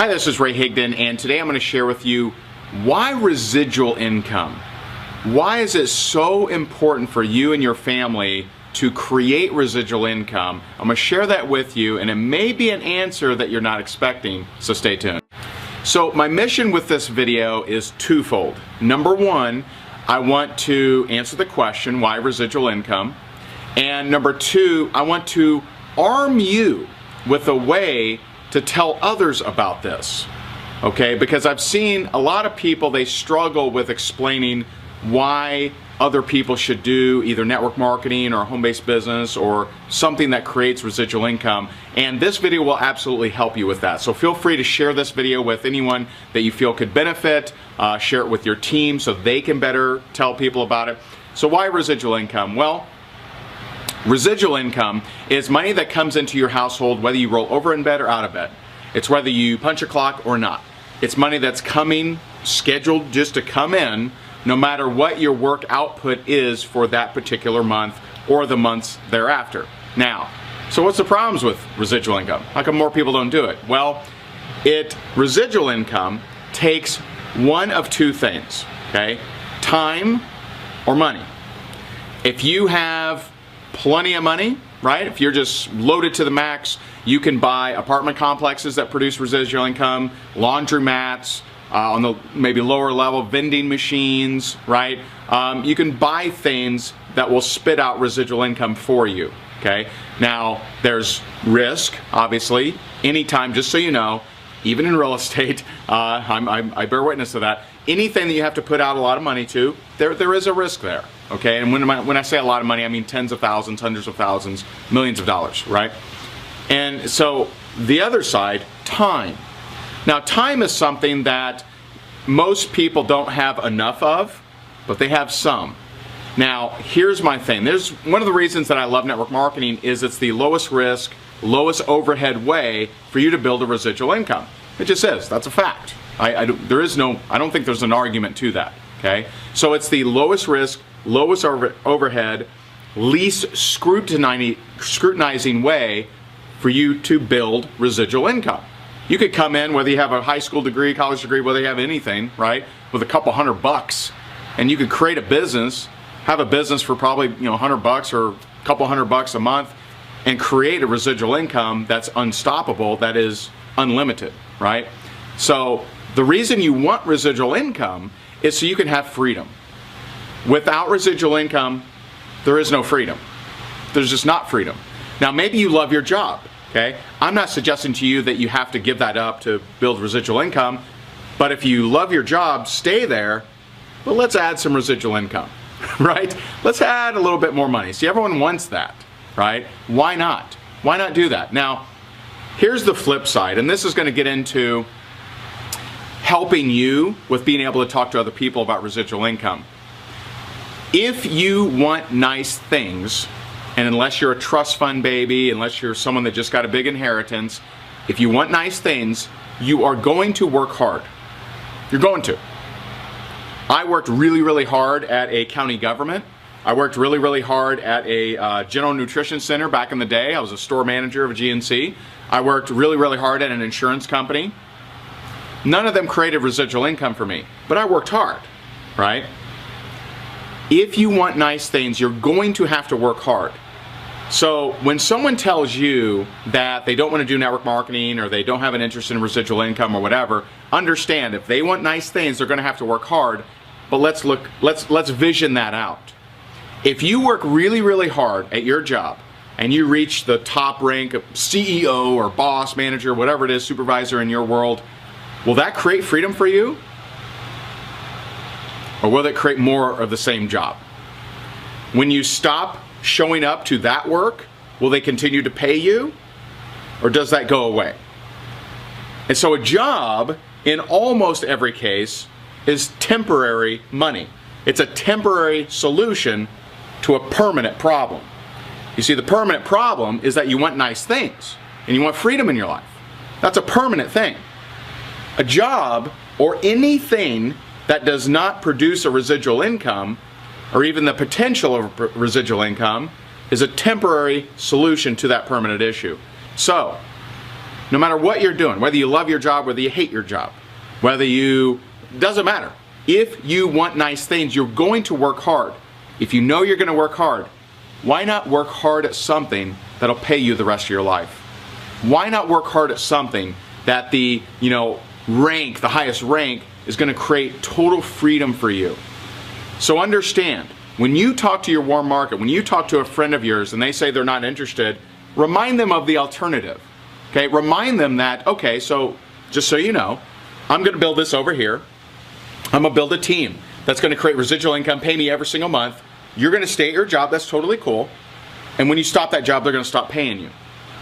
Hi, this is Ray Higdon, and today I'm going to share with you why residual income. Why is it so important for you and your family to create residual income? I'm going to share that with you, and it may be an answer that you're not expecting, so stay tuned. So my mission with this video is twofold. Number one, I want to answer the question, why residual income? And number two, I want to arm you with a way to tell others about this, okay? Because I've seen a lot of people, they struggle with explaining why other people should do either network marketing or home-based business or something that creates residual income. And this video will absolutely help you with that. So feel free to share this video with anyone that you feel could benefit. Share it with your team so they can better tell people about it. So why residual income? Well, residual income is money that comes into your household whether you roll over in bed or out of bed. It's whether you punch a clock or not. It's money that's coming, scheduled just to come in, no matter what your work output is for that particular month or the months thereafter. Now, so what's the problems with residual income? How come more people don't do it? Well, residual income takes one of two things, okay? Time or money. If you have plenty of money, right? If you're just loaded to the max, you can buy apartment complexes that produce residual income, laundromats, on the maybe lower level, vending machines, right? You can buy things that will spit out residual income for you, okay? Now, there's risk, obviously. Anytime, just so you know, even in real estate, I bear witness to that. Anything that you have to put out a lot of money to, there is a risk there, okay? And when I say a lot of money, I mean tens of thousands, hundreds of thousands, millions of dollars, right? And so the other side, time. Now, time is something that most people don't have enough of, but they have some. Now, here's my thing. There's one of the reasons that I love network marketing is it's the lowest risk, lowest overhead way for you to build a residual income. It just is. That's a fact. I don't think there's an argument to that, okay? So it's the lowest risk, lowest overhead, least scrutinizing way for you to build residual income. You could come in, whether you have a high school degree, college degree, whether you have anything, right, with a couple $100, and you could create a business, have a business for probably $100 or a couple $100 a month, and create a residual income that's unstoppable, that is unlimited, right? So the reason you want residual income is so you can have freedom. Without residual income, there is no freedom. There's just not freedom. Now, maybe you love your job, okay? I'm not suggesting to you that you have to give that up to build residual income, but if you love your job, stay there, but let's add some residual income, right? Let's add a little bit more money. See, everyone wants that, right? Why not? Why not do that? Now, here's the flip side, and this is going to get into helping you with being able to talk to other people about residual income. If you want nice things, and unless you're a trust fund baby, unless you're someone that just got a big inheritance, if you want nice things, you are going to work hard. You're going to. I worked really, really hard at a county government. I worked really, really hard at a general nutrition center back in the day. I was a store manager of a GNC. I worked really, really hard at an insurance company. None of them created residual income for me, but I worked hard, right? If you want nice things, you're going to have to work hard. So when someone tells you that they don't want to do network marketing or they don't have an interest in residual income or whatever, understand if they want nice things, they're going to have to work hard. But let's vision that out. If you work really, really hard at your job and you reach the top rank of CEO or boss, manager, whatever it is, supervisor in your world, will that create freedom for you? Or will it create more of the same job? When you stop showing up to that work, will they continue to pay you? Or does that go away? And so a job, in almost every case, is temporary money. It's a temporary solution to a permanent problem. You see, the permanent problem is that you want nice things and you want freedom in your life. That's a permanent thing. A job or anything that does not produce a residual income or even the potential of residual income is a temporary solution to that permanent issue. So No matter what you're doing, whether you love your job, whether you hate your job, doesn't matter. If you want nice things, you're going to work hard. If you know you're going to work hard, why not work hard at something that'll pay you the rest of your life? Why not work hard at something that the highest rank is going to create total freedom for you? So understand, when you talk to your warm market, when you talk to a friend of yours and they say they're not interested, remind them of the alternative. Okay, remind them that, okay, so just so you know, I'm going to build this over here. I'm going to build a team that's going to create residual income, pay me every single month. You're going to stay at your job, that's totally cool. And when you stop that job, they're going to stop paying you.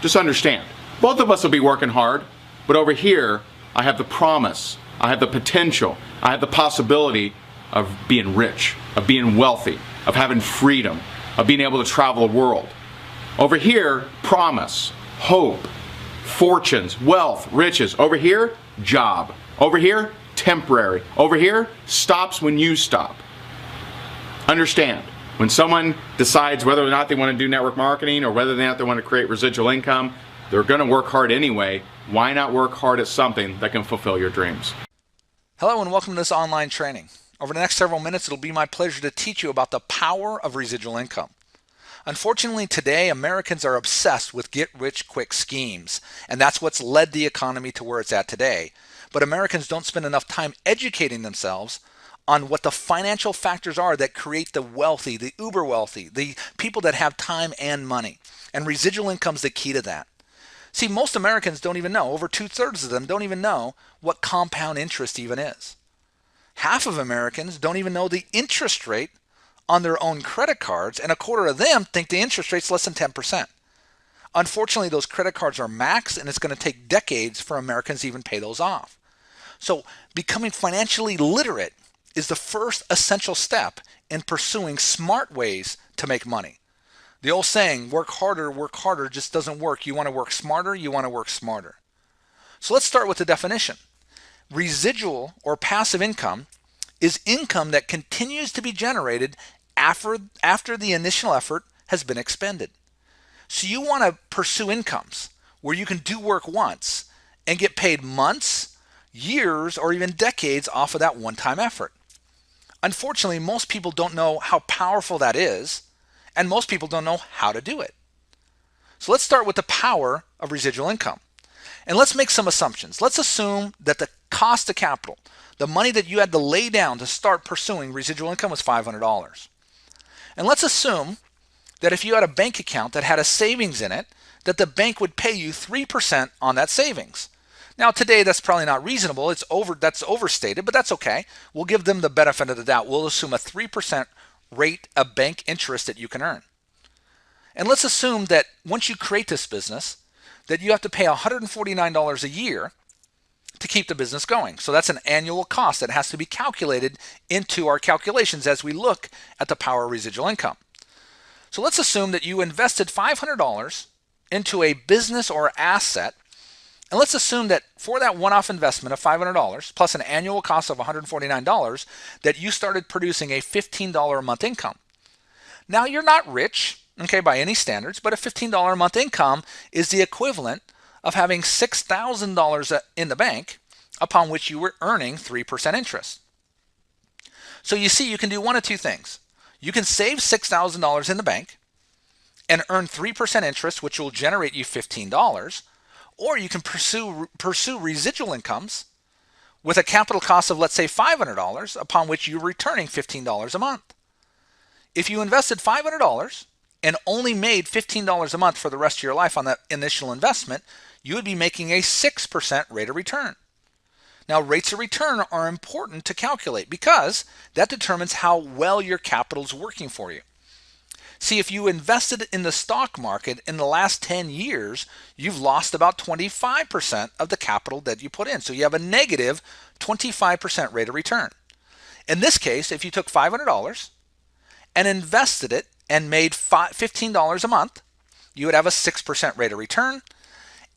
Just understand, both of us will be working hard, but over here, I have the promise, I have the potential, I have the possibility of being rich, of being wealthy, of having freedom, of being able to travel the world. Over here, promise, hope, fortunes, wealth, riches. Over here, job. Over here, temporary. Over here, stops when you stop. Understand, when someone decides whether or not they want to do network marketing or whether or not they want to create residual income, they're going to work hard anyway. Why not work hard at something that can fulfill your dreams? Hello and welcome to this online training. Over the next several minutes, it'll be my pleasure to teach you about the power of residual income. Unfortunately, today, Americans are obsessed with get-rich-quick schemes, and that's what's led the economy to where it's at today. But Americans don't spend enough time educating themselves on what the financial factors are that create the wealthy, the uber wealthy, the people that have time and money. And residual income is the key to that. See, most Americans don't even know, over 2/3 of them don't even know what compound interest even is. Half of Americans don't even know the interest rate on their own credit cards, and a quarter of them think the interest rate's less than 10%. Unfortunately, those credit cards are maxed, and it's going to take decades for Americans to even pay those off. So becoming financially literate is the first essential step in pursuing smart ways to make money. The old saying, work harder, just doesn't work. You want to work smarter, you want to work smarter. So let's start with the definition. Residual or passive income is income that continues to be generated after the initial effort has been expended. So you want to pursue incomes where you can do work once and get paid months, years, or even decades off of that one-time effort. Unfortunately, most people don't know how powerful that is, and most people don't know how to do it. So let's start with the power of residual income. And let's make some assumptions. Let's assume that the cost of capital, the money that you had to lay down to start pursuing residual income, was $500. And let's assume that if you had a bank account that had a savings in it, that the bank would pay you 3% on that savings. Now today that's probably not reasonable. That's overstated, but that's okay. We'll give them the benefit of the doubt. We'll assume a 3% rate of bank interest that you can earn. And let's assume that once you create this business, that you have to pay $149 a year to keep the business going. So that's an annual cost that has to be calculated into our calculations as we look at the power of residual income. So let's assume that you invested $500 into a business or asset, and let's assume that for that one-off investment of $500 plus an annual cost of $149, that you started producing a $15 a month income. Now you're not rich, okay, by any standards, but a $15 a month income is the equivalent of having $6,000 in the bank upon which you were earning 3% interest. So you see, you can do one of two things. You can save $6,000 in the bank and earn 3% interest, which will generate you $15, or you can pursue residual incomes with a capital cost of, let's say, $500, upon which you're returning $15 a month. If you invested $500 and only made $15 a month for the rest of your life on that initial investment, you would be making a 6% rate of return. Now, rates of return are important to calculate because that determines how well your capital is working for you. See, if you invested in the stock market in the last 10 years, you've lost about 25% of the capital that you put in. So you have a negative 25% rate of return. In this case, if you took $500 and invested it and made $15 a month, you would have a 6% rate of return.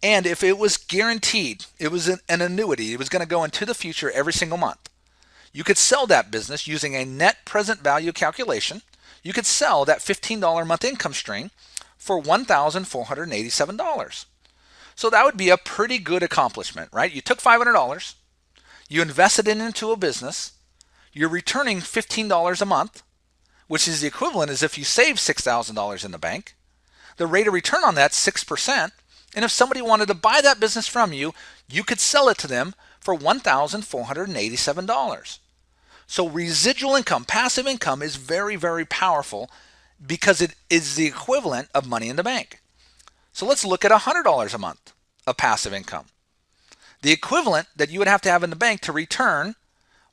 And if it was guaranteed, it was an annuity, it was going to go into the future every single month, you could sell that business using a net present value calculation. You could sell that $15 a month income stream for $1,487. So that would be a pretty good accomplishment, right? You took $500, you invested it into a business, you're returning $15 a month, which is the equivalent as if you saved $6,000 in the bank. The rate of return on that's 6%. And if somebody wanted to buy that business from you, you could sell it to them for $1,487. So residual income, passive income, is very, very powerful because it is the equivalent of money in the bank. So let's look at $100 a month of passive income. The equivalent that you would have to have in the bank to return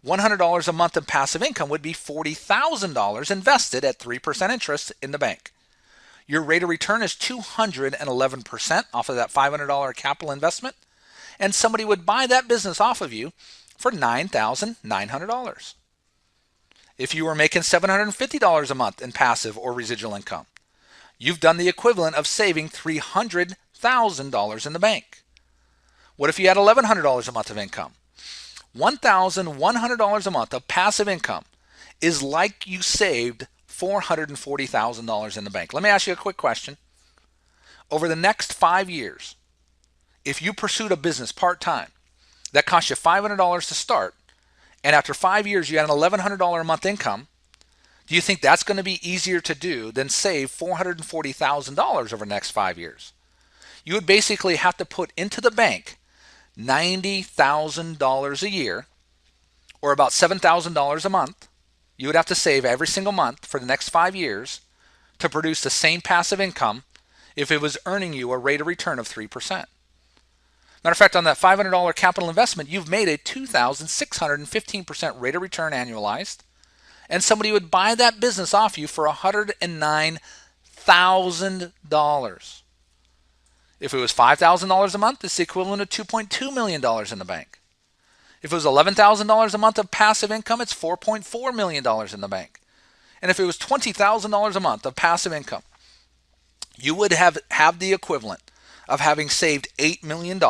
$100 a month of passive income would be $40,000 invested at 3% interest in the bank. Your rate of return is 211% off of that $500 capital investment, and somebody would buy that business off of you for $9,900. If you were making $750 a month in passive or residual income, you've done the equivalent of saving $300,000 in the bank. What if you had $1,100 a month of income? $1,100 a month of passive income is like you saved $440,000 in the bank. Let me ask you a quick question. Over the next 5 years, if you pursued a business part-time that cost you $500 to start, and after 5 years you had an $1,100 a month income, do you think that's going to be easier to do than save $440,000 over the next 5 years? You would basically have to put into the bank $90,000 a year, or about $7,000 a month. You would have to save every single month for the next 5 years to produce the same passive income if it was earning you a rate of return of 3%. Matter of fact, on that $500 capital investment, you've made a 2,615% rate of return annualized, and somebody would buy that business off you for $109,000. If it was $5,000 a month, it's the equivalent of $2.2 million in the bank. If it was $11,000 a month of passive income, it's $4.4 million in the bank. And if it was $20,000 a month of passive income, you would have the equivalent of having saved $8 million,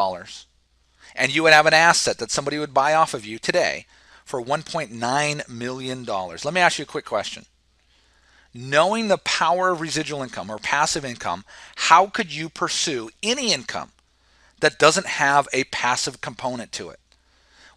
and you would have an asset that somebody would buy off of you today for $1.9 million. Let me ask you a quick question. Knowing the power of residual income or passive income, how could you pursue any income that doesn't have a passive component to it?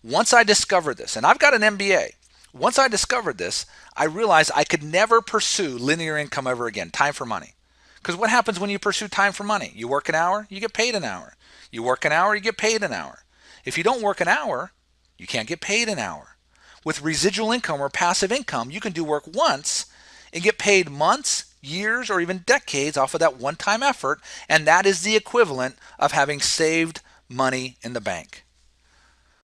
Once I discovered this, and I've got an MBA, once I discovered this, I realized I could never pursue linear income ever again, time for money. Because what happens when you pursue time for money? You work an hour, you get paid an hour. You work an hour, you get paid an hour. If you don't work an hour, you can't get paid an hour. With residual income or passive income, you can do work once and get paid months, years, or even decades off of that one-time effort, and that is the equivalent of having saved money in the bank.